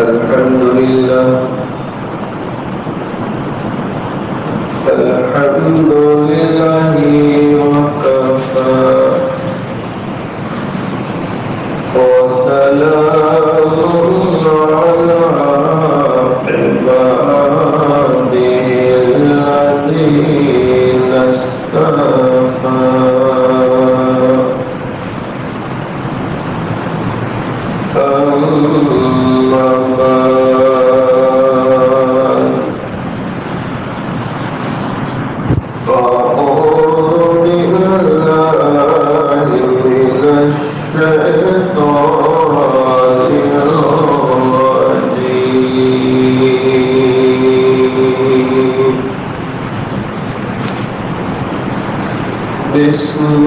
الحمد لله الحمد لله وكفى وسلام على عباده الذين اصطفى أما بعد فأعوذ بالله من الشيطان الرجيم بسم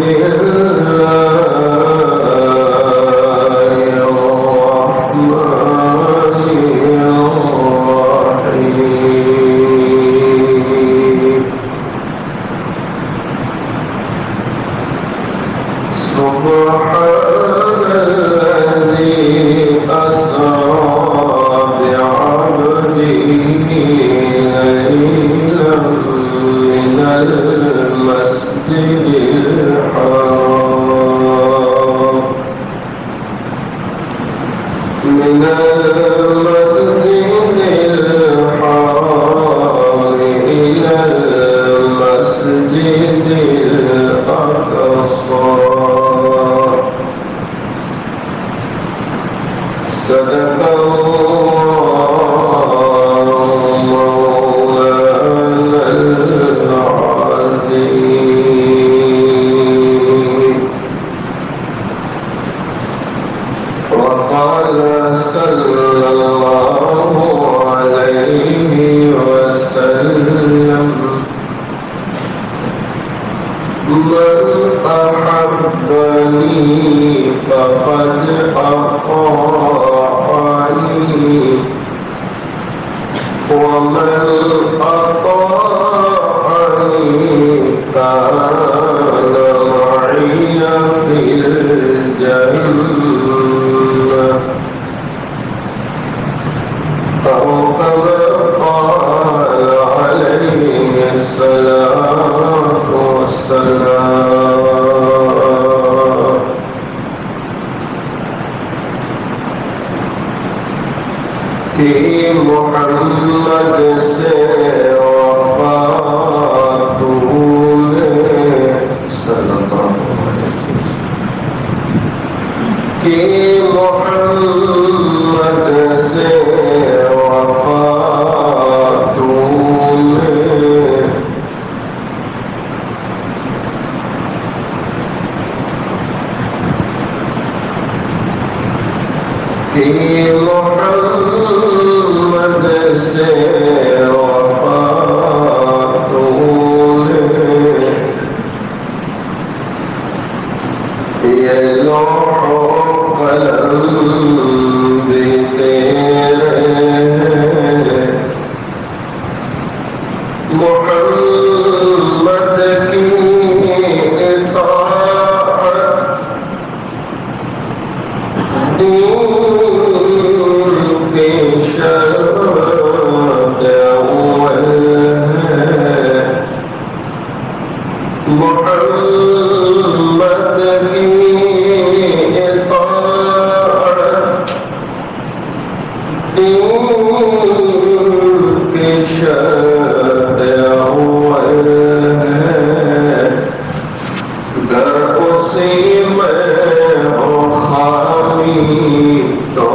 تو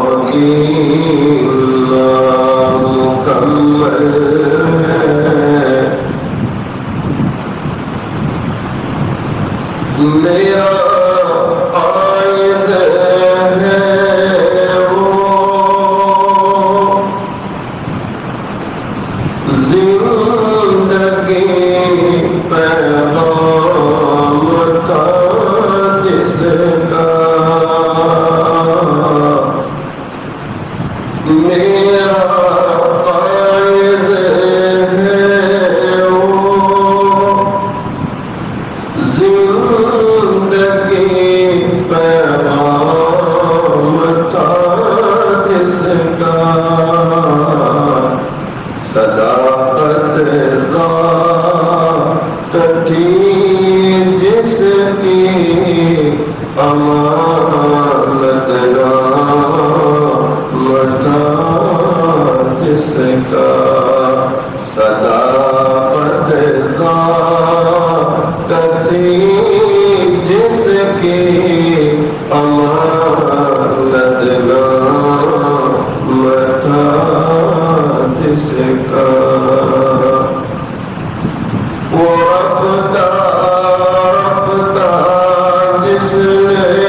متا جس کا صداقت ذاتی جس کی امانت متا جس کا وہ رفتہ جس نے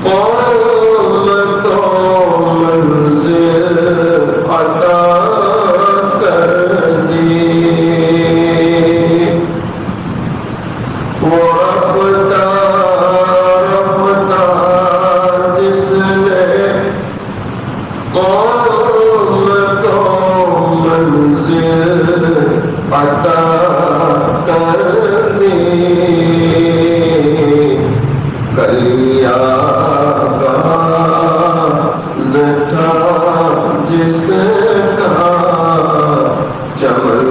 قوم کو منزل عطا کر دی وہ رفتہ جس نے قوم کو منزل عطا کر دی کلیا زٹھا جس کا چمن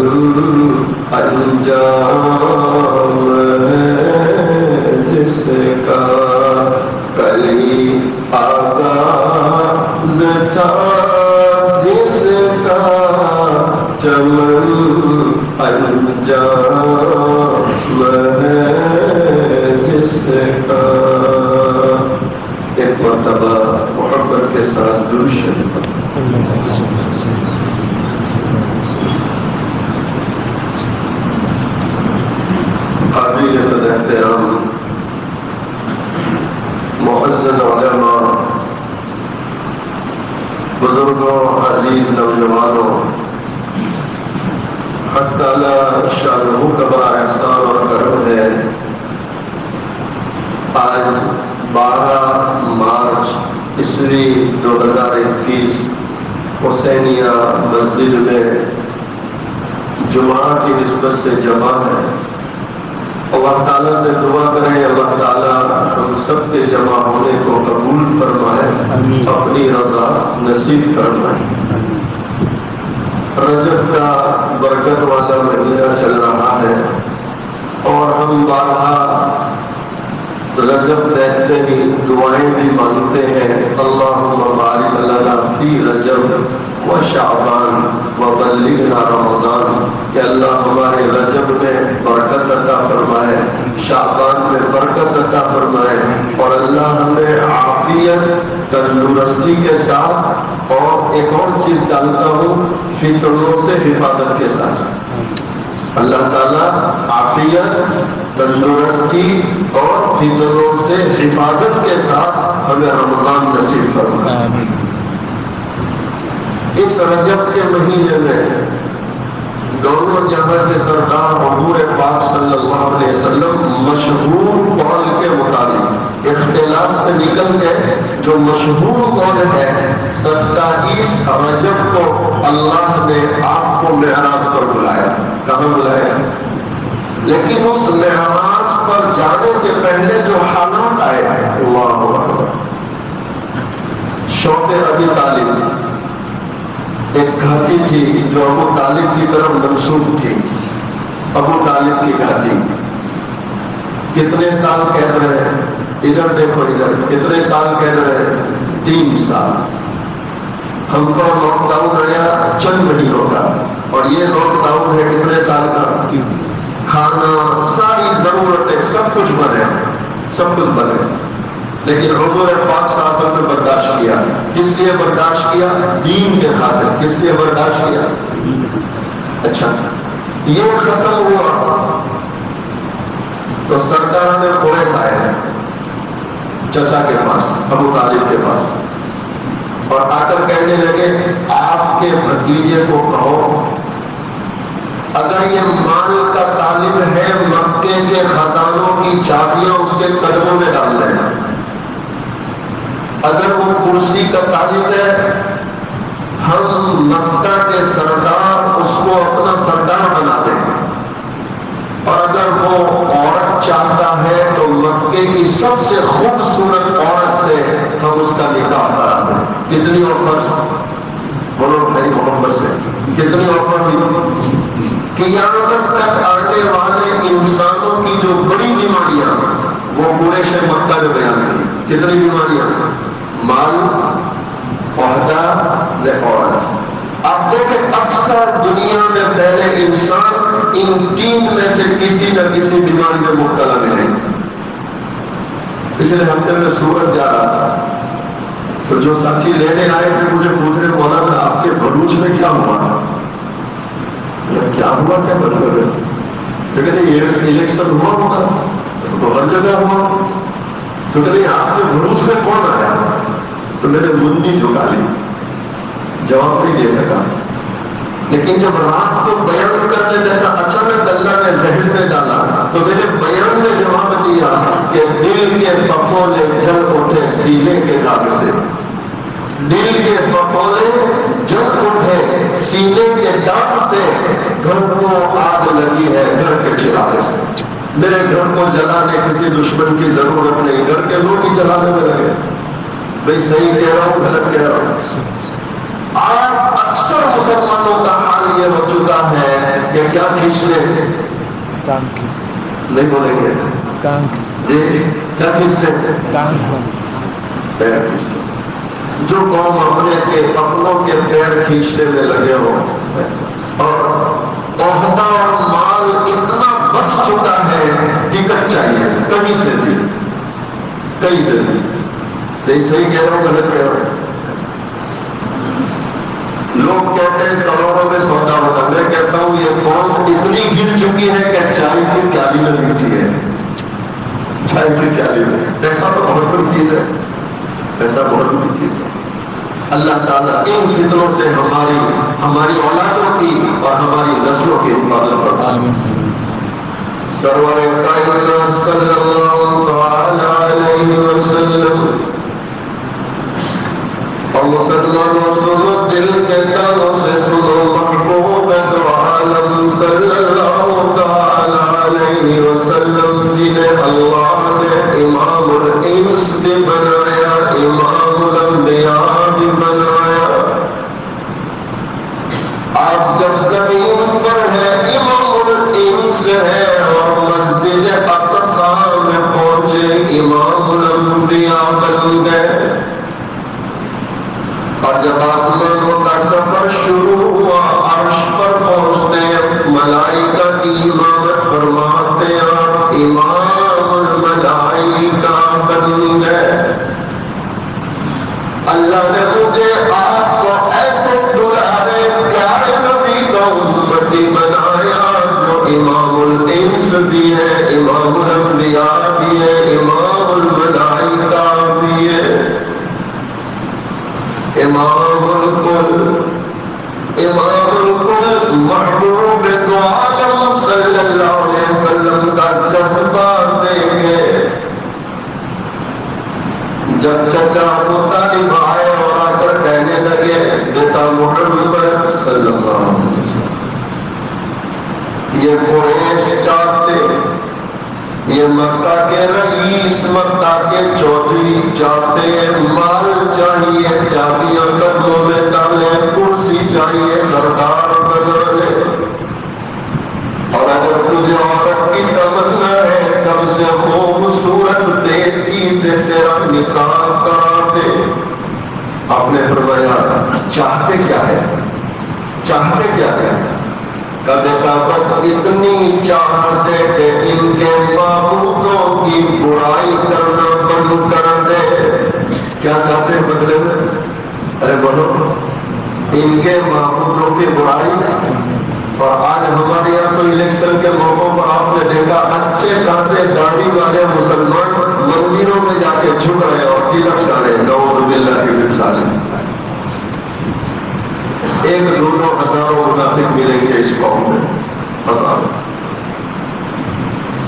انجام ہے جس کا کلی آگا زٹھا جس کا چمن انجام ہے جس کا ایک مرتبہ محبت کے ساتھ درود شریف حاضرین صدر احترام معزز علماء بزرگوں عزیز نوجوانوں حق تعالی شانہ کا بڑا احسان اور کرم ہے آج 12 مارچ عیسوی 2021 حسینیہ مسجد میں جمعہ کی نسبت سے جمع ہے اللہ تعالیٰ سے دعا کریں اللہ تعالیٰ ہم سب کے جمع ہونے کو قبول فرمائے اپنی رضا نصیب فرمائے رجب کا برکت والا مہینہ چل رہا ہے اور ہم بارہا رجب دیکھتے ہی دعائیں بھی مانگتے ہیں اللہم بارک لنا فی رجب و شعبان و بلغنا رمضان کہ اللہ ہمارے رجب میں برکت عطا فرمائے شعبان میں برکت عطا فرمائے اور اللہ ہمیں عافیت تندرستی کے ساتھ اور ایک اور چیز ڈالتا ہوں فتنوں سے حفاظت کے ساتھ اللہ تعالیٰ عافیت تندرستی اور فتنوں سے حفاظت کے ساتھ ہمیں رمضان نصیب فرمائے اس رجب کے مہینے میں دونوں جہاں کے سردار حضور پاک صلی اللہ علیہ وسلم مشہور قول کے مطابق اختلاف سے نکل کے جو مشہور قول ہے 27 رجب کو اللہ نے آپ کو معراج پر بلایا کہاں بلایا لیکن اس معراج پر جانے سے پہلے جو حالات آئے اللہ اکبر شوق ابی طالب ایک گھاٹی تھی جو ابو طالب کی طرف منسوب تھی ابو طالب کی گھاٹی کتنے سال قید رہے ادھر دیکھو ادھر کتنے سال قید رہے 3 سال ہم پر لاک ڈاؤن آیا چند مہینوں کا اور یہ لاک ڈاؤن ہے کتنے سال کا کھانا ساری ضرورتیں سب کچھ بنے لیکن حضور پاک صلی اللہ علیہ وسلم نے برداشت کیا کس لیے برداشت کیا دین کے خاطر کس لیے برداشت کیا اچھا یہ ختم ہوا تو سرکار نے قریش آئے چچا کے پاس ابو طالب کے پاس اور آ کر کہنے لگے آپ کے بھتیجے کو کہو اگر یہ مال کا طالب ہے مکے کے خزانوں کی چابیاں اس کے قدموں میں ڈال دینا اگر وہ کرسی کا طالب ہے ہم مکہ کے سردار اس کو اپنا سردار بنا دیں اور اگر وہ عورت چاہتا ہے تو مکے کی سب سے خوبصورت عورت سے ہم اس کا نکاح کرا دیں کتنی آفرز بولو بھائی محمد سے کتنی آفر ہوئی قیامت تک آنے والے انسانوں کی جو بڑی بیماریاں وہ قریش مکہ نے بیان کی. کتنی بیماریاں؟ مال، عہدہ، عورت. اب دیکھیں اکثر دنیا میں پھیلے انسان ان تین میں سے کسی نہ کسی بیماری میں مبتلا ملے. پچھلے ہفتے میں سورت جا رہا تھا تو جو ساتھی لینے آئے تھے مجھے پوچھ رہے مولانا آپ کے بلوچ میں کیا ہوا؟ کیا ہوا کیا مطلب ہے؟ لیکن یہ الیکشن ہوا ہوگا تو ہر جگہ ہوا. تو چلیے آپ کے بلوچ میں کون آیا؟ تو میں نے منڈی جھکا لی، جواب نہیں دے سکا. لیکن جب رات کو بیان کرنے لگا اچانک اللہ نے ذہن میں ڈالا تو میں نے بیان میں جواب دیا کہ دل کے پھپھولے جل اٹھے سینے کے داغ سے. دل کے پھپھولے جل اٹھے سینے کے داغ سے. گھر کو آگ لگی ہے گھر کے چراغ سے. میرے گھر کو جلانے کسی دشمن کی ضرورت نہیں، گھر کے لوگ ہی جلانے میں لگے. بھائی صحیح کہہ رہا ہوں غلط کہہ رہا ہوں؟ آج اکثر مسلمانوں کا حال یہ ہو چکا ہے کہ کیا کھینچ لیں؟ نہیں بولیں گے جی کیا کھینچ لیں؟ پیر کھینچ لیں. جو قوم اپنوں کے پیر کھینچنے میں لگے ہو اور عہدہ اور مال اتنا بچ چکا ہے، ٹکٹ چاہیے کہیں سے بھی کہیں سے بھی. نہیں صحیح کہہ رہا ہوں غلط کہہ رہا ہوں؟ لوگ کہتے ہیں کروڑوں میں سودا ہوگا. میں کہتا ہوں یہ قوم اتنی گر چکی ہے کہ چائے کی پیالی میں ملتی ہے. چائے کی پیالی میں پیسہ تو بہت بڑی چیز ہے، پیسہ بہت بڑی چیز ہے. اللہ تعالیٰ ان فتنوں سے ہماری اولادوں کی اور ہماری نسلوں کی حفاظت فرمائے. سرور کائنات صلی اللہ علیہ وسلم. اور مسلمانوں سنو دل کے کانوں سے سنو محبوب دو عالم صلی اللہ علیہ وسلم جنہیں اللہ نے امام الانس بھی بنایا، امام الانبیاء بھی بنایا. آپ جب زمین پر ہے امام الانس ہے اور مسجد اقصی میں پہنچے امام الانبیاء بن گئے. اور جب آسمانوں کا سفر شروع ہوا عرش پر پہنچتے ملائکہ کی امامت فرماتے آپ امام الملائکہ بن گئے. اللہ نے مجھے آپ کو ایسے دلارے پیارے نبی کا امتی بنایا جو امام الانس بھی ہے، امام الانبیاء بھی ہے، امام الملائکہ بھی ہے. امام الکل محبوب دو عالم صلی اللہ علیہ وسلم کا جذبہ دیکھے. جب چچا ابو طالب آئے اور آ کر کہنے لگے بیٹا محمد صلی اللہ علیہ وسلم یہ قریش چاہتے، یہ مکہ کے رئیس مکہ کے چودھری چاہتے، مال چاہیے، چابیاں قدموں میں ڈالیں، کرسی چاہیے، سردار بنا لے. اور اگر تجھے عورت کی تمنا ہے سب سے خوبصورت بیٹی سے تیرا نکاح کرا دے. آپ نے فرمایا چاہتے کیا ہے؟ چاہتے کیا ہے؟ کبھی کا بس اتنی چاہتے کہ ان کے معبودوں کی برائی کرنا بند کر دے. کیا چاہتے ہیں بدلے میں؟ ارے بولو. ان کے معبودوں کی برائی. اور آج ہمارے یہاں تو الیکشن کے موقعوں پر آپ نے دیکھا اچھے خاصے گاڑی والے مسلمان مندروں میں جا کے جھک رہے اور تلک چڑھ رہے. نعوذ باللہ من ذالک. 1-2 ہزاروں منافق ملیں گے اس قوم میں، ہزاروں.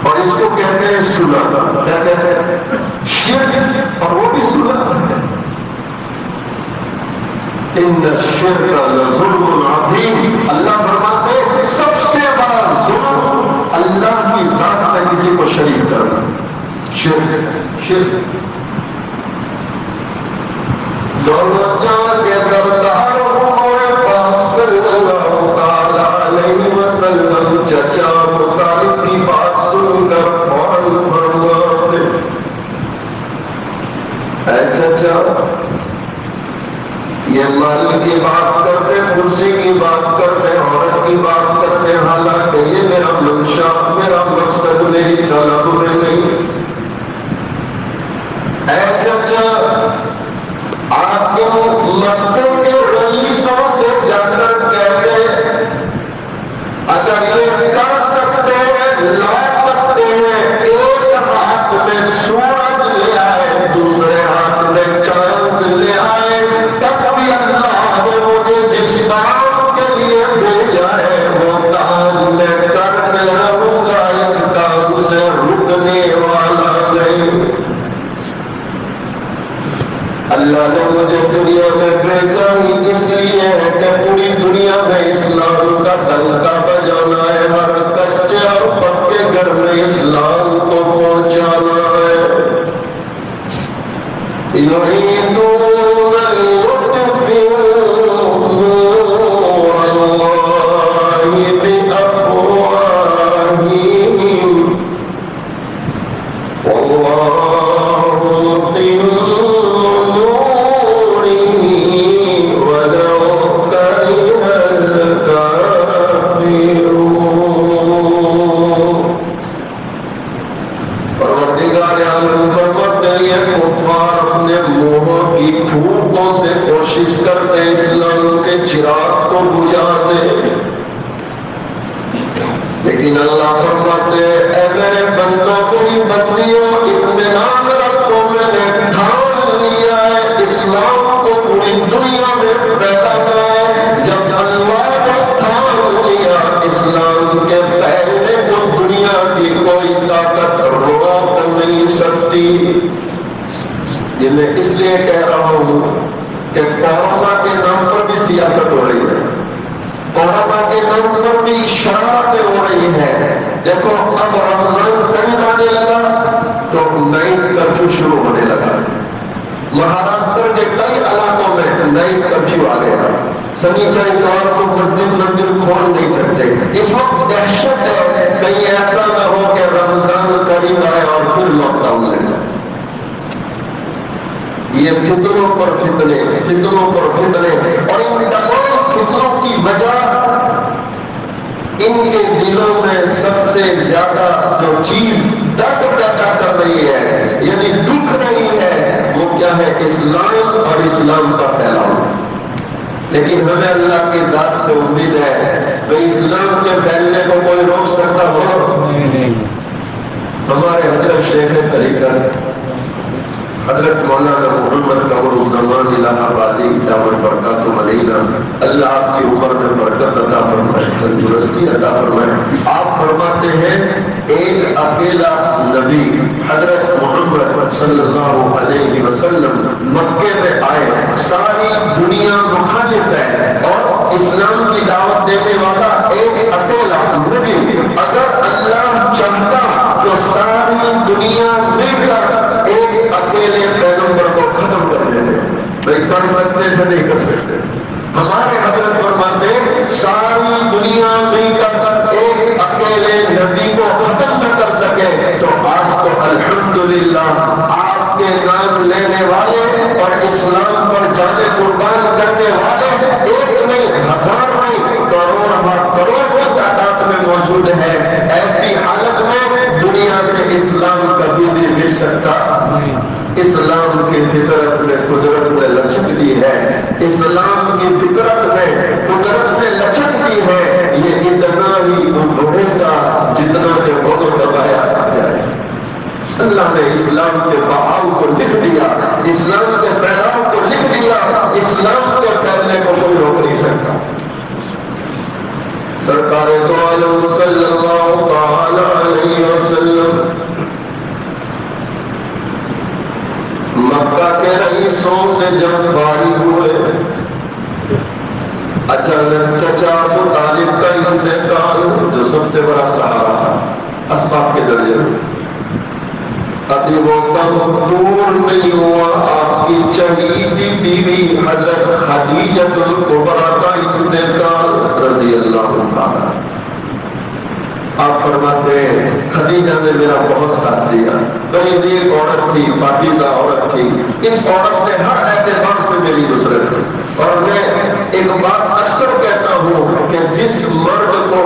اور اس کو کہتے ہیں صلح. کیا کہتے ہیں؟ شرک. اور وہ بھی صلح ہے. ان الشرک لظلم عظیم. اللہ فرماتے ہیں سب سے بڑا ظلم اللہ کی ذات میں کسی کو شریک کرنا. شرک. دونوں جہاں کے سردار صلی اللہ علیہ وسلم چچا ابو طالب کی بات سن کر فوراً فرماتے اے چچا یہ مال کی بات کرتے، کرسی کی بات کرتے، عورت کی بات کرتے، حالانکہ یہ میرا منشا، میرا مقصد میری طلب میں نہیں۔ اے چچا آپ مکے کے رئیسوں سے جا کر کہتے اگر یہ کر سکتے ہیں، لا سکتے ہیں، ایک ہاتھ میں سورج لے آئے، دوسرے ہاتھ میں چاند لے آئے، تب بھی اللہ نے مجھے جس کام کے لیے بھیجا ہے وہ کام میں کرتے رہوں گا، اس کام سے رکنے والا نہیں۔ اللہ نے مجھے دنیا میں بھیجا ہی اس لیے ہے کہ پوری دنیا میں اسلام کا ڈنکا بجانا ہے، ہر کچے اور پکے گھر میں اسلام کو پہنچانا ہے۔ یریدون لیطفئوا نور اللہ بافواہہم واللہ متم پھوٹوں سے کوشش کرتے اسلام کے چراغ کو بجھا دے، لیکن اللہ فرماتے اے میرے بندوں میری بندیوں اطمینان رکھو، میں نے ٹھان لیا ہے اسلام کو پوری دنیا میں پھیلانا ہے۔ جب اللہ نے ٹھان لیا اسلام کے پھیلنے کو دنیا کی کوئی طاقت روک نہیں سکتی۔ یہ میں اس لیے کہہ رہا ہوں کہ کورونا کے نام پر بھی سیاست ہو رہی ہے، کورونا کے نام پر بھی شرارتیں ہو رہی ہے۔ دیکھو اب رمضان قریب آنے لگا تو نائٹ کرفیو شروع ہونے لگا، مہاراشٹر کے کئی علاقوں میں نائٹ کرفیو آ گیا، سنیچر اتوار کو مسجد مندر کھول نہیں سکتے۔ اس وقت دہشت ہے کہیں ایسا نہ ہو کہ رمضان قریب آئے اور پھر لاک ڈاؤن لگ جائے۔ یہ فتنوں پر فتنے، فتنوں پر فتنے، اور ان تمام فتنوں کی وجہ ان کے دلوں میں سب سے زیادہ جو چیز درد پیدا کر رہی ہے، یعنی دکھ رہی ہے، وہ کیا ہے؟ اسلام اور اسلام کا پھیلاؤ۔ لیکن ہمیں اللہ کی ذات سے امید ہے کہ اسلام کے پھیلنے کو کوئی روک سکتا ہو؟ ہمارے حضرت شیخ طریقت حضرت مولانا محمد قمر الزمان الہ آبادی دامت برکاتہ علینا، اللہ آپ کی عمر میں برکت عطا فرمائے، تندرستی عطا فرمائے۔ آپ فرماتے ہیں ایک اکیلا نبی حضرت محمد صلی اللہ علیہ وسلم مکے میں آئے، ساری دنیا مخالف ہے اور اسلام کی دعوت دینے والا ایک اکیلا نبی، اگر اللہ چاہتا تو ساری دنیا مل کر ایک اکیلے پیغمبر کو ختم کر دیتے، نہیں کر سکتے تھے، نہیں کر سکتے۔ ہمارے حضرت فرماتے ساری دنیا مل کر ایک اکیلے نبی کو ختم نہ کر سکے تو آج تو الحمدللہ آپ کے نام لینے والے اور اسلام پر جانے قربان کرنے والے ایک نہیں، ہزار نہیں، کروڑ کی تعداد میں موجود ہے۔ ایسی حالت میں دنیا سے اسلام کبھی بھی مل سکتا نہیں۔ اسلام کی فطرت میں قدرت نے لچک دی ہے، اسلام کی فطرت میں قدرت نے لچک دی ہے، یہ اتنا ہی ابھرے گا جتنا کہ وہ دبایا جائے۔ اللہ نے اسلام کے بہاؤ کو لکھ دیا، اسلام کے پھیلاؤ کو لکھ دیا، اسلام کے پھیلنے کو کوئی روک نہیں سکتا۔ سرکار دو عالم صلی اللہ تعالی علیہ وسلم مکہ کے رئیسوں سے جب فارغ ہوئے، اچانک چچا ابو طالب کا انتقال، جو سب سے بڑا سہارا تھا اسباب کے درجے میں، ابھی وہ کم دور نہیں ہوا آپ کی چہیتی بیوی حضرت خدیجہ الکبریٰ کا انتقال رضی اللہ عنہا۔ آپ فرماتے ہیں خدیجہ نے میرا بہت ساتھ دیا، بڑی نیک عورت تھی، پاکیزہ عورت تھی، اس عورت نے ہر اعتبار سے میری نصرت کی۔ اور میں ایک بات اکثر کہتا ہوں کہ جس مرد کو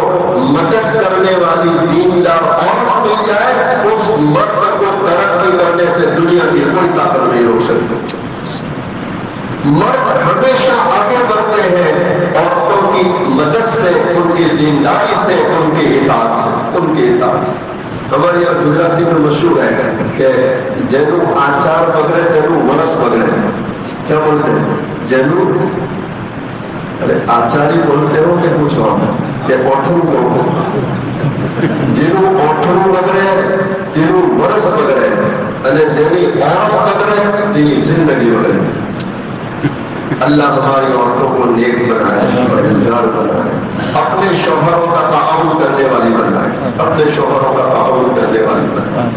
مدد کرنے والی دیندار عورت مل جائے اس مرد کو ترقی کرنے سے دنیا کی کوئی طاقت نہیں روک سکتی۔ مرد ہمیشہ آگے بڑھتے ہیں عورتوں کی مدد سے، ان کی دینداری سے، ان کی اطاعت سے، ان کی اطاعت سے۔ ہمارے یہاں گجراتی میں مشہور ہے کہ جینو آچار بگڑے جینو ورس بگڑے، کیا بولتے ہیں جینو؟ ارے آچاری بولتے ہو کہ کچھ اور کہ اوٹھرو بولتے؟ جینو اوٹھرو بگڑے جینو ورس بگڑے અને જેની ઓળખ બગડે તેની જિંદગી બગડે۔ اللہ ہماری عورتوں کو نیک بنائے، پرہیزگار بنائے، اپنے شوہروں کا تعاون کرنے والی بنائے، اپنے شوہروں کا تعاون کرنے والی بنائے۔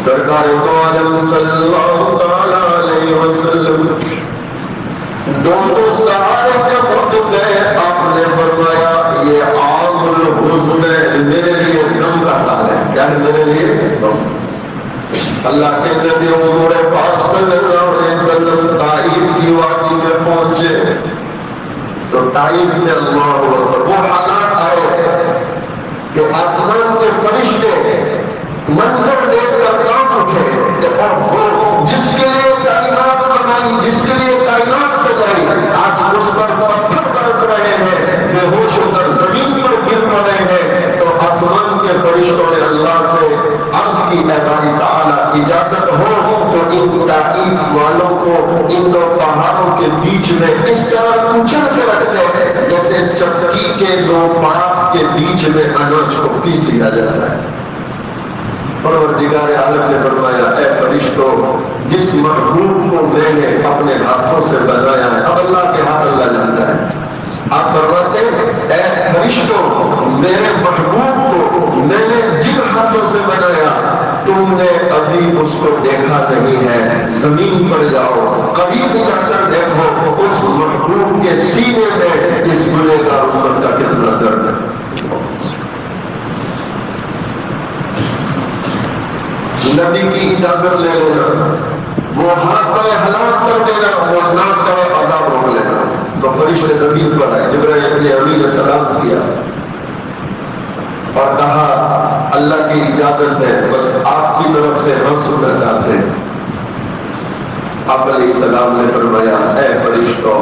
سرکار دو عالم صلی اللہ تعالی علیہ وسلم دونوں سہارے جب اٹھ گئے آپ نے فرمایا یہ عام الحزن میرے لیے غم کا سال ہے۔ کیا ہے میرے لیے؟ غم۔ اللہ کے نبی حضور پاک صلی اللہ علیہ وسلم طائف کی وادی میں پہنچے تو طائف میں اللہ اکبر وہ حالات آئے کہ آسمان کے فرشتے منظر دیکھ کر کام اٹھے اور وہ جس کے لیے کائنات بنائی، جس کے لیے کائنات سجائی، آج اس پر پتھر برس رہے ہیں، بے ہوش ہو کر زمین پر گر پڑے ہیں۔ تو آسمان کے فرشتوں نے اللہ سے عرض کی اے باری تعالی اجازت ہو تو ان طائف والوں کو ان دو پہاڑوں کے بیچ میں اس طرح کچل کے رکھ دے جیسے چکی کے دو پاک کے بیچ میں اناج کو پیس لیا جاتا ہے۔ پروردگار عالم نے فرمایا اے فرشتوں جس محبوب کو میں نے اپنے ہاتھوں سے بنایا ہے، اب اللہ کے ہاتھ اللہ جانتا ہے، آپ فرماتے اے فرشتوں میرے محبوب کو میں نے جن ہاتھوں سے بنایا تم نے ابھی اس کو دیکھا نہیں ہے، زمین پر جاؤ قریب جا کر دیکھو اس محبوب کے سینے میں اس گنہگار امت کا کتنا درد ہے۔ نبی کی اجازت لے لینا، وہ ہاتھ پہ ہلاک کر دینا، وہ ناک کا عذاب روک لینا۔ تو فرشتے زمین پر آئے، جبرائیل نے امین نے سلام کیا اور کہا اللہ کی اجازت ہے، بس آپ کی طرف سے ہم سننا چاہتے ہیں۔ آپ علیہ السلام نے فرمایا اے فرشتوں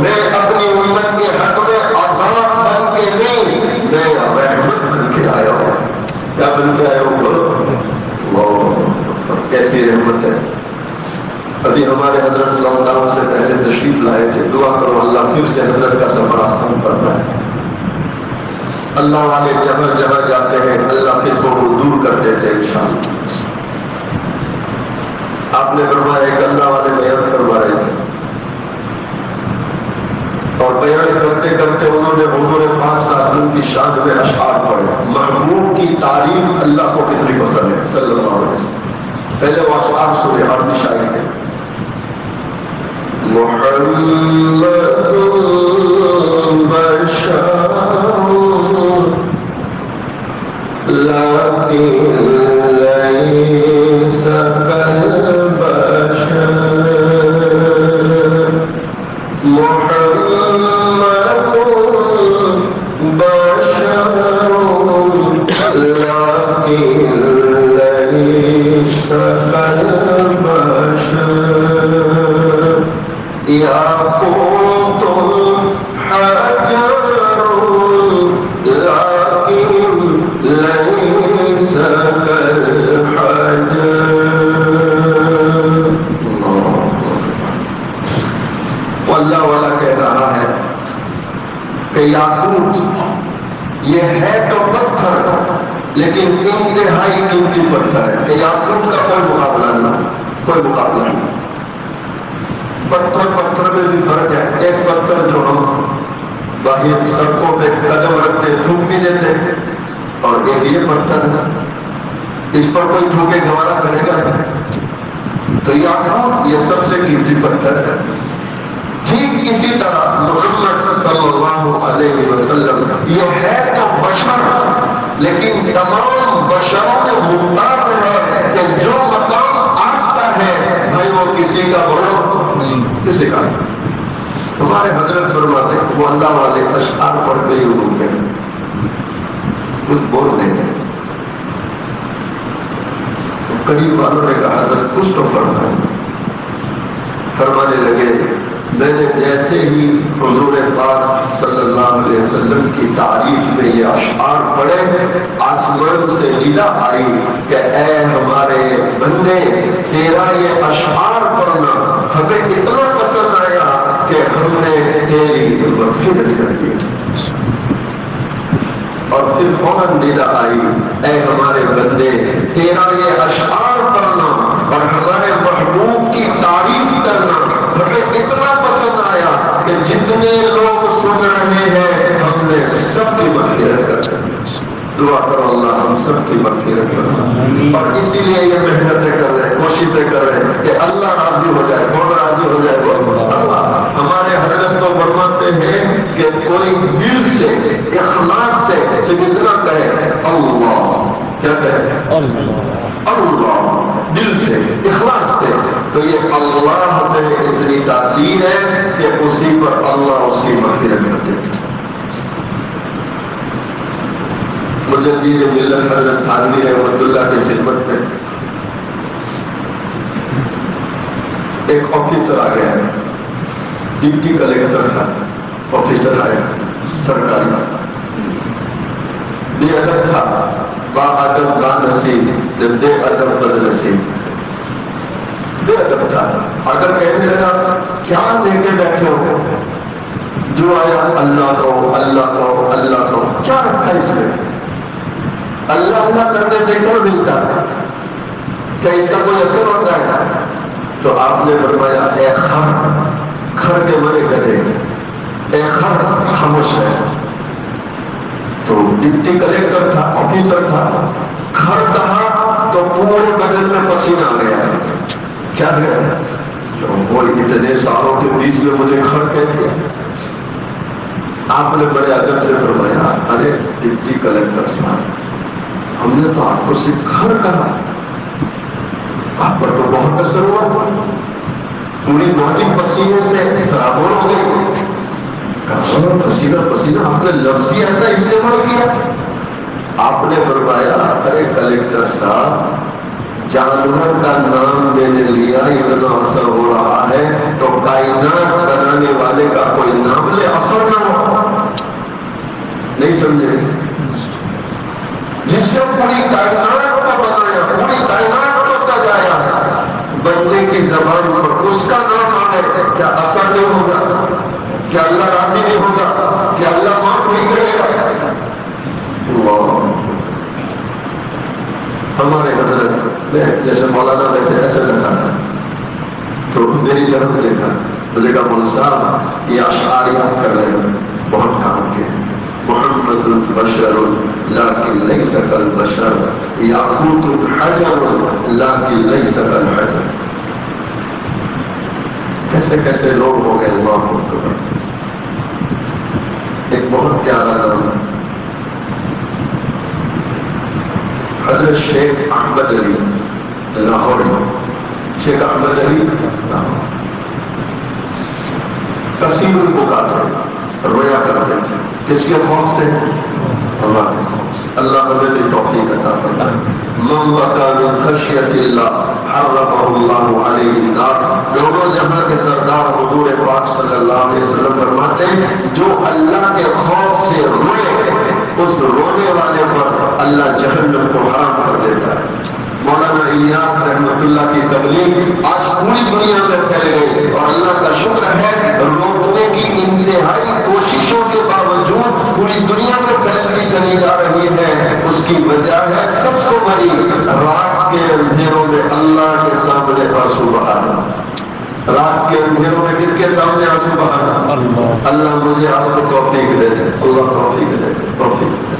میں اپنی امت کے حق میں عذاب بن کے نہیں، میں رحمت بن کے آیا ہوں۔ کیا بن کے آیا ہوں؟ بولو کیسی رحمت ہے۔ ابھی ہمارے حضرت صلی اللہ علیہ وسلم سے پہلے تشریف لائے تھے، دعا کرو اللہ پھر سے حضرت کا سفر آسان کرتا ہے۔ اللہ والے جہاں جہاں جاتے ہیں اللہ خطوں کو دور کر دیتے ہیں انشاءاللہ۔ آپ نے فرمایا ایک اللہ والے بیان فرما رہے تھے اور بیان کرتے کرتے انہوں نے حضور پاک صلی اللہ علیہ وسلم کی شان میں اشعار پڑھے، محبوب کی تعریف اللہ کو کتنی پسند ہے صلی اللہ علیہ وسلم۔ پہلے وہ اشعار سنے اور شاعری ہے محمد بشر لیکن لیس کالبشر، محمد بشر لیکن لیس کالبشر، یا کنتم حجر لیکن لیس کالحجر۔ اللہ والا کہہ رہا ہے کہ یاقوت یہ ہے تو پتھر لیکن انتہائی قیمتی پتھر ہے، کہ یاقوت کا کوئی مقابلہ نہیں، کوئی مقابلہ نہیں۔ پتھر میں بھی فرق ہے، ایک پتھر جو ہم باہر سڑکوں پہ قدم رکھتے تھوک بھی دیتے اور ایک یہ پتھر ہے اس پر کوئی تھوکے گوارا کرے گا، تو یاقوت یہ سب سے قیمتی پتھر ہے۔ ٹھیک ٹھیک اسی طرح محمد صلی اللہ علیہ وسلم یہ ہے تو بشر، لیکن تمام بشروں میں ممتاز ہے کہ جو مقام آتا ہے بھائی وہ کسی کا بولو نہیں، کسی کا نہیں۔ ہمارے حضرت فرماتے ہیں وہ اللہ والے اشعار پڑھ کے ہی رک گئے، کچھ بول نہیں گئے۔ قریب والوں نے کہا حضرت کچھ تو فرمائے، فرمانے لگے میں نے جیسے ہی حضور پاک صلی اللہ علیہ وسلم کی تعریف میں یہ اشعار پڑھے، آسمان سے ندا آئی کہ اے ہمارے بندے تیرا یہ اشعار پڑھنا ہمیں اتنا پسند آیا کہ ہم نے تیری مغفرت کر دی۔ اور پھر فوراً ندا آئی اے ہمارے بندے تیرا یہ اشعار پڑھنا اور ہمارے محبوب کی تعریف کرنا ہمیں اتنا پسند آیا کہ جتنے لوگ سن رہے ہیں ہم نے سب کی مغفرت کر دی۔ دعا کرو اللہ ہم سب کی مغفرت کرنا، اور اسی لیے یہ محنتیں کر رہے ہیں، کوششیں کر رہے ہیں کہ اللہ راضی ہو جائے۔ کون راضی ہو جائے؟ اللہ۔ ہمارے حضرت تو فرماتے ہیں کہ کوئی دل سے اخلاص سے کتنا کہے اللہ، کیا کہے اللہ، اللہ، دل سے اخلاص سے، تو یہ اللہ میں اتنی تاثیر ہے کہ اسی پر اللہ اس کی مغفرت کر دیتے۔ مجدد ملت حضرت تھانوی رحمۃ اللہ کی خدمت میں ایک آفیسر آ گیا، ڈپٹی کلیکٹر تھا، آفیسر آیا سرکاری، بے ادب تھا، با ادب با نصیب، بے ادب بد نصیب، بے ادب تھا۔ اگر کہنے لگا کیا لے کے بیٹھے ہو، جو آیا اللہ کو اللہ کو اللہ کو، کیا رکھا اس میں؟ اللہ اللہ کرنے سے کیا ملتا ہے؟ کیا اس کا کوئی اثر ہوتا ہے؟ تو آپ نے فرمایا اے خر، خر کے مرے گدے، اے خر خاموش ہے۔ تو ڈپٹی کلیکٹر تھا، آفیسر تھا، خر کہا تو پورے بدن میں پسینہ آ گیا۔ کیا ہے وہ اتنے سالوں کے بیچ میں مجھے خر کہتے ہیں؟ آپ نے بڑے ادب سے فرمایا ارے ڈپٹی کلیکٹر صاحب ہم نے تو آپ کو صرف خر کہا، آپ پر تو بہت اثر ہوا، پوری باڈی پسینے سے سرابور ہو گئی۔ پسینہ پسینہ، آپ نے لفظ ہی ایسا استعمال کیا۔ آپ نے فرمایا ارے کلیکٹر صاحب جانور کا نام میں نے لیا اتنا اثر ہو رہا ہے تو کائنات بنانے والے کا کوئی نام لے اثر نہ ہو؟ نہیں سمجھے؟ جس نے پوری کائنات کو بنایا، پوری کائنات کو سجایا، بندے کی زبان پر اس کا نام آئے، کیا اثر نہیں ہوگا؟ کیا اللہ راضی نہیں ہوگا؟ کیا اللہ معاف نہیں کرے گا؟ ہمارے حضرت جیسے مولانا بیٹھے ایسے لگا تھا تو میری طرف دیکھا، مجھے کہا مولانا صاحب یہ اشعار یاد کر رہے ہیں، بہت کام کے محمد البشر لیکن لیس کالبشر، یاقوت حجر لیکن لیس کالحجر۔ کیسے کیسے لوگ ہو گئے اللہ اکبر۔ ایک بہت پیارا نام حضرت شیخ احمد علی لاہوری، شیخ احمد علی کثیر البکا تھے، رویا کرتے تھے، کس کے خوف سے؟ اللہ کے خوف سے۔ اللہ ہمیں بھی توفیق عطا فرمائے۔ من بکا من خشیت اللہ حرمہ اللہ علیہ النار۔ دونوں جہاں کے سردار حضور پاک صلی اللہ علیہ وسلم فرماتے ہیں جو اللہ کے خوف سے روئے اس رونے والے پر اللہ جہنم کو حرام کر دیتا ہے۔ مولانا الیاس رحمۃ اللہ کی تبلیغ آج پوری دنیا میں پھیل گئی اور اللہ کا شکر ہے روکنے کی انتہائی کوششوں کے باوجود پوری دنیا میں پھیلتی چلی جا رہی ہے۔ اس کی وجہ ہے سب سے بڑی رات کے اندھیروں میں اللہ کے سامنے آنسو بہانا۔ رات کے اندھیروں میں کس کے سامنے آنسو بہانا؟ اللہ مجھے آپ کو توفیق دے دے، اللہ توفیق دے دے، توفیق دے دے۔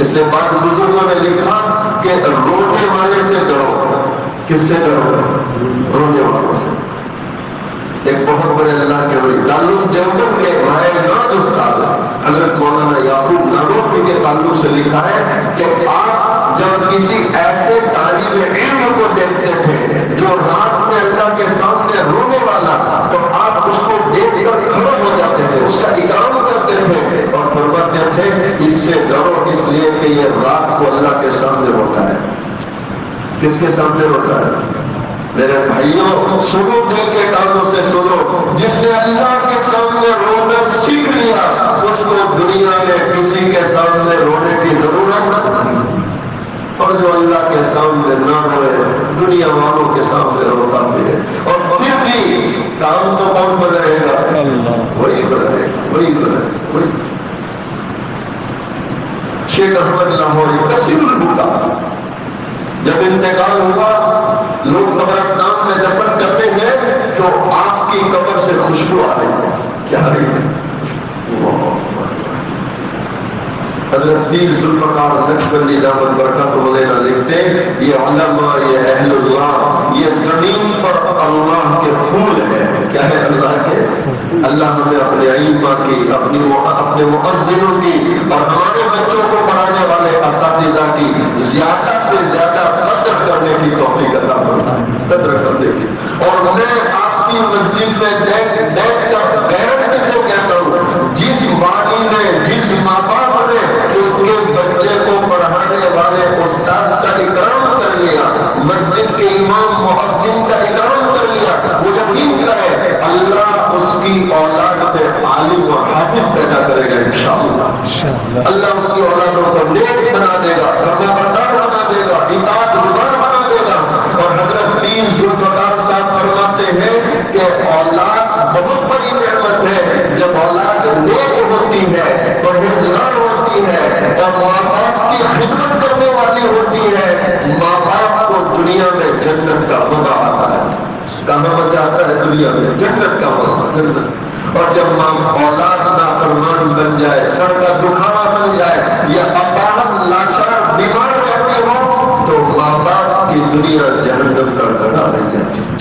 اس لیے بعض بزرگوں نے لکھا کہ رونے والے سے ڈرو۔ کس سے ڈرو؟ رونے والوں سے۔ ایک بہت بڑے اللہ کے ولی تعلق دیوبند کے مائے ناز استاد حضرت مولانا یعقوب نانوتوی کے تعلق سے لکھا ہے کہ آپ جب کسی ایسے طالب علم کو دیکھتے تھے جو رات میں اللہ کے سامنے رونے والا، تو آپ اس کو دیکھ کر کھڑے ہو جاتے تھے، اس کا اکرام کرتے تھے اور فرماتے تھے اس سے ڈرو اس لیے کہ یہ رات کو اللہ کے سامنے روتا ہے۔ کس کے سامنے روتا ہے؟ میرے بھائیوں سنو، دل کے کانوں سے سنو، جس نے اللہ کے سامنے رونا سیکھ لیا اس کو دنیا میں کسی کے سامنے رونے کی ضرورت نہیں، اور جو اللہ کے سامنے نہ روئے دنیا والوں کے سامنے روتا پھرے، اور پھر بھی کام تو کون بنائے گا؟ وہی بنائے گا، وہی بنائے گا، وہی۔ شیخ احمد لاہوری کثیر البکا، جب انتقال ہوا لوگ قبرستان میں دفن کرتے ہیں تو آپ کی قبر سے خوشبو آ رہی ہے، کیا آ رہی ہے؟ حضرت پیر ذوالفقار نقشبندی دامت برکاتہ علیہ لکھتے یہ علماء، یہ اہل اللہ، یہ زمین پر اللہ کے پھول ہے۔ کیا ہے اللہ کے؟ اللہ ہمیں اپنے ائمہ کی، اپنے مؤذنوں کی اور ہمارے بچوں کو پڑھانے والے اساتذہ کی زیادہ سے زیادہ قدر کرنے کی توفیق عطا فرمائے، قدر کرنے کی۔ اور میں آپ کی مسجد میں بیٹھ کر غیرت سے کہتا ہوں، جس والی نے، جس ماں باپ نے اس کے بچے کو پڑھانے والے استاذ کا اکرام کر لیا، مسجد کے امام مؤذن کا اکرام کر لیا، وہ یقین کرے اللہ اس کی اولاد پہ عالم و حافظ پیدا کرے گا انشاءاللہ۔ اللہ اس کی اولادوں کو نیک بنا دے گا، فرمانبردار بنا دے گا، اطاعت گزار بنا دے گا۔ اور حضرت پیر ذوالفقار صاحب فرماتے ہیں کہ اولاد بہت بڑی نعمت ہے، جب اولاد نیک ہوتی ہے، پرہیزگار ہوتی ہے اور ماں باپ کی خدمت کرنے والی ہوتی ہے، ماں باپ کو دنیا میں جنت کا مزہ آتا ہے۔ کہاں مزہ آتا ہے؟ دنیا میں جنت کا مزہ، جنت۔ اور جب ماں اولاد نافرمان بن جائے، سر کا دکھاوا بن جائے یا اپاہج لاچار بیمار رہتے ہو تو ماں باپ کی دنیا جہنم کا گڑھا رہ جاتی ہے۔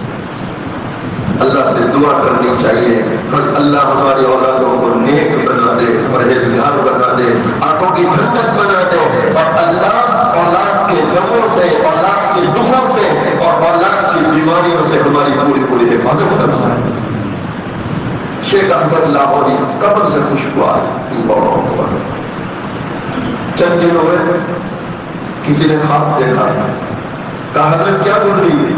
اللہ سے دعا کرنی چاہیے اللہ ہماری اولادوں کو نیک بنا دے، پرہیزگار بنا دے، آنکھوں کی ٹھنڈک بنا دے، اور اللہ اولاد کے غموں سے، اولاد کے دکھوں سے اور اولاد کی بیماریوں سے ہماری پوری حفاظت کرنا ہے۔ شیخ احمد لاہوری قبر سے خوشبو آ رہی، چند دن ہوئے کسی نے خواب دیکھا، کہا حضرت کیا گزری؟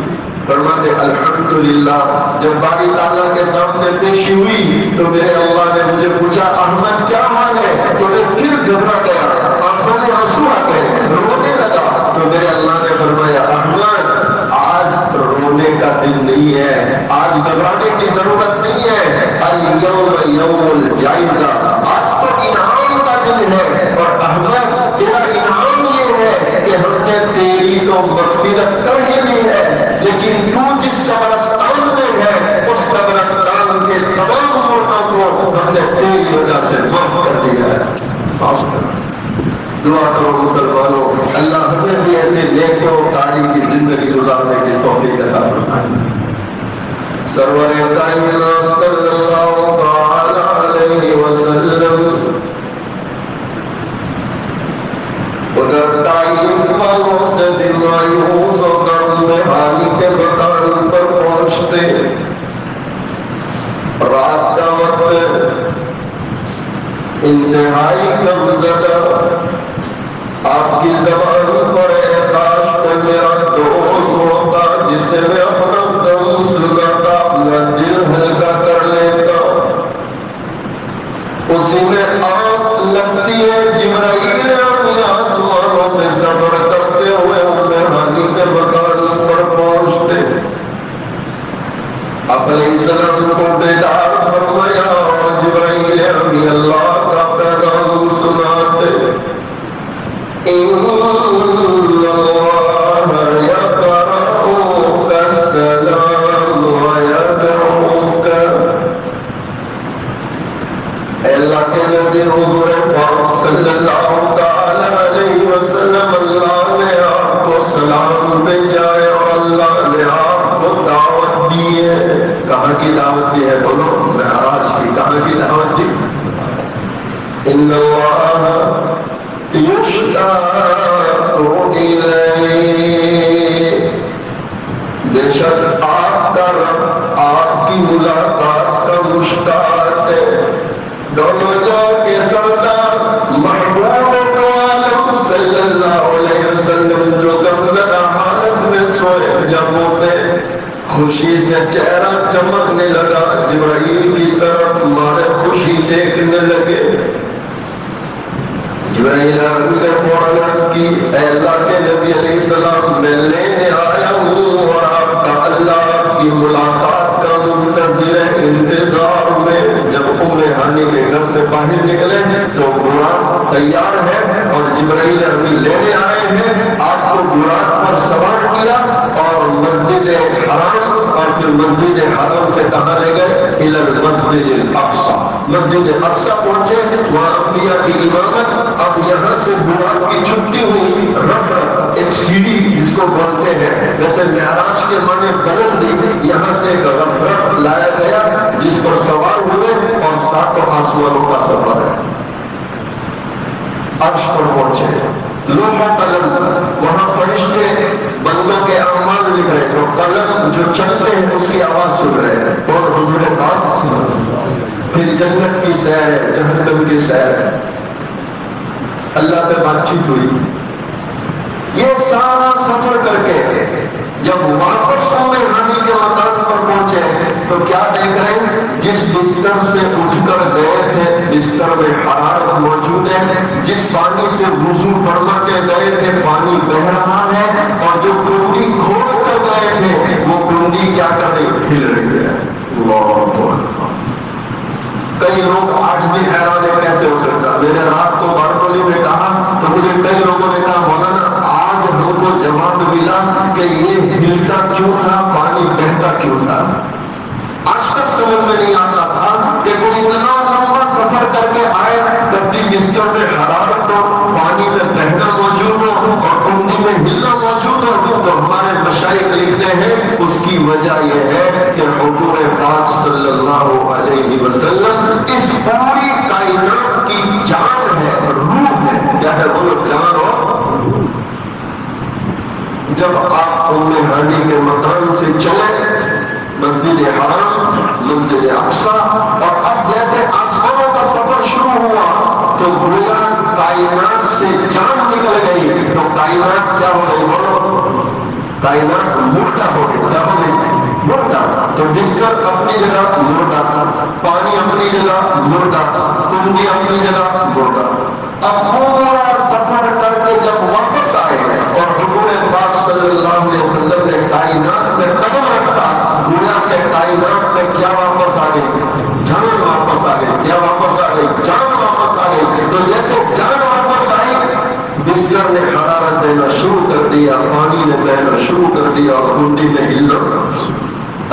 فرماتے الحمدللہ جب باری تعالیٰ کے سامنے پیشی ہوئی تو میرے اللہ نے مجھے پوچھا احمد کیا حال ہے؟ تو میں پھر گھبرا گیا، آنکھوں میں آنسو آ گئے، رونے لگا۔ تو میرے اللہ نے فرمایا احمد آج رونے کا دن نہیں ہے، آج گھبرانے کی ضرورت نہیں ہے، اليوم یوم الجائزہ، آج تو انعام کا دن ہے، اور احمد تیرا انعام یہ ہے کہ ہم نے تیری تو مغفرت کر ہی لی ہے، لیکن تو جس قبرستان میں ہے اس قبرستان کے تمام مردوں کو ہم نے تیری وجہ سے معاف کر دیا ہے۔ معاف کر دعا کرو مسلمانوں، اللہ ہمیں بھی ایسے نیک و کاری کی زندگی گزارنے کی توفیق عطا فرمائے۔ سرور کائنات صلی اللہ علیہ وسلم ادھر طائف والوں سے بھی مایوس ہو کر بحالی کے مکان پر پہنچتے، رات کا وقت انتہائی غمزدہ، آپ کی زبان پر ہے کاش کہ میرا دوست ہوتا جسے میں اپنا دم سناتا، اپنا دل ہلکا کر لیتا، اسی میں آنکھ لگتی ہے۔ جبرائیل آسمانوں سے سفر کرتے ہوئے ہانی کے مکان پر پہنچتے، علیہ السلام کو بیدار فرمایا اور جبرائیل امی اللہ کا پیغام سناتے، ان اللہ یقرؤک السلام ویدعوک۔ اللہ کے نبی حضور پاک صلی اللہ علیہ وسلم اللہ نے آپ کو سلام بھیجا ہے اور اللہ نے آپ کو دعوت دی ہے۔ کہاں کی دعوت دی ہے؟ بولو معراج کی. کہاں کی دعوت دی؟ ان اللہ یشتاق الیہ، بے شک آپ کا رب آپ کی ملاقات کا مشتاق ہے. دونوں جا کے سردار محبوب تو عالم صلی اللہ علیہ وسلم جو غمزدہ حالت میں سوئے، جب اٹھے خوشی سے چہرہ چمکنے لگا، جبرائیل کی طرف مارے خوشی دیکھنے لگے. جبرائیل نے فوراً عرض کی اے اللہ کے نبی علیہ السلام میں لینے آیا ہوں اور آپ کا اللہ کی ملاقات کا منتظر ہے انتظار میں. جب ہانی کے گھر سے باہر نکلے تو براق تیار ہے اور جبرائیل امین لینے آئے ہیں. آپ کو براق پر سوار کیا اور مسجد حرام اور پھر مسجد حرام سے کہاں لے گئے؟ الی المسجد الاقصی. مسجد اقصی پہنچے، وہاں انبیاء کی امامت. اب یہاں سے براق کی چھٹی ہوئی رفع، ایک سیڑھی جس کو بولتے ہیں، ویسے معراج کے معنی بلندی، یہاں سے ایک رفع لایا گیا جس پر سوار ہوئے اور 7 آسمانوں کا سفر ہے. عرش پر پہنچے، لوح و قلم، وہاں فرشتے بندوں کے اعمال لکھ رہے، تو قلم جو چلتے ہیں اس کی آواز سن رہے ہیں اور حضور پاک. پھر جنت کی سیر ہے، جہنم کی سیر ہے، اللہ سے بات چیت ہوئی. یہ سارا سفر کر کے جب واپس ہانی کے مکان پر پہنچے تو کیا دیکھ رہے ہیں؟ جس بستر سے اٹھ کر گئے تھے بستر میں حرارت موجود ہے، جس پانی سے وضو فرما کے گئے تھے پانی بہ رہا ہے، اور جو کنڈی کھول کر گئے تھے وہ کنڈی کیا کر رہی؟ ہل رہی ہے. اللہ اکبر. کئی لوگ آج بھی حیران ہے کیسے ہو سکتا. میں نے رات کو بارکولی میں کہا تو مجھے کئی لوگوں نے کہا مولانا آج ہم کو جواب ملا کہ یہ ہلتا کیوں تھا، پانی بہتا کیوں تھا. آج تک سمجھ میں نہیں آتا تھا کہ کوئی اتنا لمبا سفر کر کے آئے، کبھی بستر میں حرارت ہو، پانی میں بہنا موجود ہو اور کنڈی میں ہلنا موجود ہو. تو ہمارے مشائخ لکھتے ہیں اس کی وجہ یہ ہے کہ حضور پاک صلی اللہ علیہ وسلم اس پوری کائنات کی جان ہے، روح ہے. کیا ہے؟ بولو جان ہو. جب آپ ہانی کے مکان سے چلے مسجد حرام، مسجد اقصی، اور اب جیسے آسمانوں کا سفر شروع ہوا تو گویا کائنات سے جان نکل گئی. تو کائنات کیا ہو گئی؟ بولو کائنات مردہ ہو گئی. کیا ہو گئی؟ مردہ. تو بستر اپنی جگہ مردہ، پانی اپنی جگہ مردہ، کنڈی اپنی جگہ مردہ. اب پورا سفر کر کے جب واپس آئے اور حضور پاک صلی اللہ علیہ وسلم نے کائنات میں قدم رکھا، گویا کے کائنات میں کیا واپس آ گئی؟ جان واپس آ گئی. کیا واپس آ گئی؟ جان واپس آ گئی. تو جیسے جان واپس آئی، بستر نے حرارت دینا شروع کر دیا، پانی نے بہنا شروع کر دیا اور کنڈی میں ہلنا.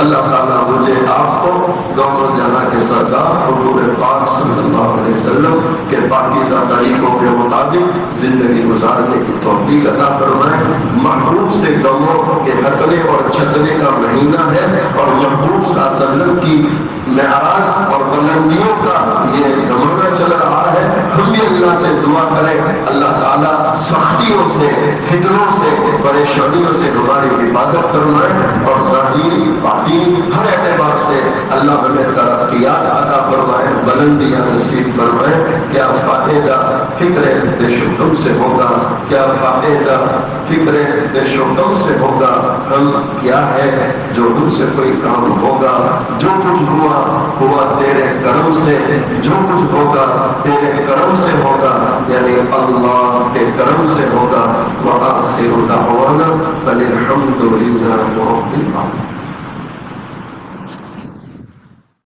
اللہ تعالیٰ مجھے آپ کو دونوں جہاں کے سردار حضور پاک صلی اللہ علیہ وسلم کے پاکیزہ طریقوں کے مطابق زندگی گزارنے کی توفیق عطا فرمائے. محبوب سے غموں کے ہٹنے اور چھٹنے کا مہینہ ہے اور محبوب صلی اللہ علیہ وسلم کی معراج اور بلندیوں کا یہ زمانہ چل رہا ہے. ہم بھی اللہ سے دعا کریں اللہ تعالیٰ سختیوں سے، فتنوں سے، پریشانیوں سے ہماری حفاظت فرمائے اور ظاہری باطنی ہر اعتبار سے اللہ ہمیں ترقیات عطا فرمائے، بلندیاں نصیب فرمائے. کیا فائدہ فکر بے شکم سے ہوگا، کیا فائدہ فکر بے شکم سے ہوگا. ہم کیا ہے جو ہم سے کوئی کام ہوگا، جو کچھ ہوا تیرے کرم سے، جو کچھ ہوگا تیرے کرم سے ہوگا، یعنی اللہ کے کرم سے ہوگا. وآخر دعوانا الحمد للہ رب العالمین.